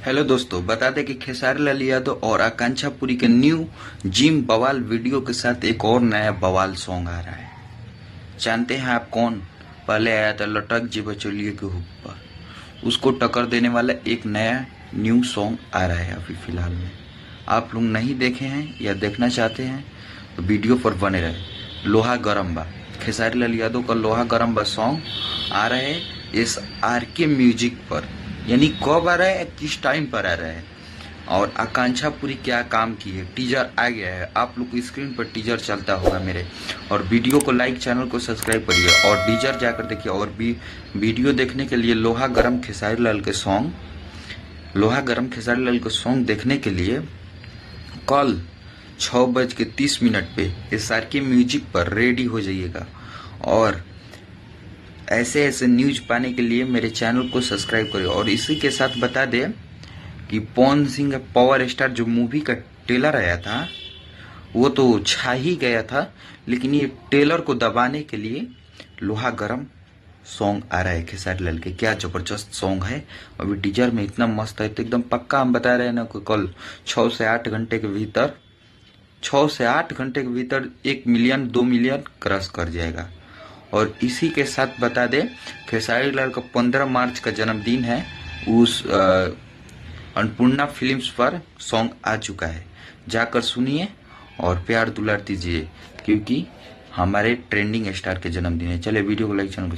Hello दोस्तों, बता दें कि खेसारी लाल यादव और आकांक्षा पुरी के न्यू जिम बवाल वीडियो के साथ एक और नया बवाल सॉन्ग आ रहा है। जानते हैं आप कौन? पहले आया था लटक जी बचोलिए के ऊपर, उसको टक्कर देने वाला एक नया न्यू सॉन्ग आ रहा है अभी फिलहाल में। आप लोग नहीं देखे हैं या देखना चाहते हैं तो वीडियो पर बने रहे। लोहा गरम बा, खेसारी लाल यादव का लोहा गरम बा सॉन्ग आ रहा है SRK म्यूजिक पर। यानी कब आ रहा है, किस टाइम पर आ रहा है और आकांक्षा पूरी क्या काम की है। टीजर आ गया है, आप लोग को स्क्रीन पर टीजर चलता होगा मेरे। और वीडियो को लाइक, चैनल को सब्सक्राइब करिए और टीजर जाकर देखिए। और भी वीडियो देखने के लिए लोहा गरम खेसारी लाल के सॉन्ग, लोहा गरम खेसारी लाल के सॉन्ग देखने के लिए कल 6:30 पे SRK म्यूजिक पर रेडी हो जाइएगा। और ऐसे ऐसे न्यूज पाने के लिए मेरे चैनल को सब्सक्राइब करिए। और इसी के साथ बता दें कि पवन सिंह पावर स्टार जो मूवी का ट्रेलर आया था वो तो छा ही गया था, लेकिन ये ट्रेलर को दबाने के लिए लोहा गरम सॉन्ग आ रहा है खेसारी लाल के। क्या जबरदस्त सॉन्ग है। अभी टीजर में इतना मस्त है तो एकदम पक्का हम बता रहे हैं ना कि कल 6 से 8 घंटे के भीतर 1 मिलियन 2 मिलियन क्रॉस कर जाएगा। और इसी के साथ बता दें खेसारी लाल का 15 मार्च का जन्मदिन है। उस अन्नपूर्णा फिल्म्स पर सॉन्ग आ चुका है, जाकर सुनिए और प्यार दुलार दीजिए, क्योंकि हमारे ट्रेंडिंग स्टार के जन्मदिन है। चलिए वीडियो को लाइक, चैनल को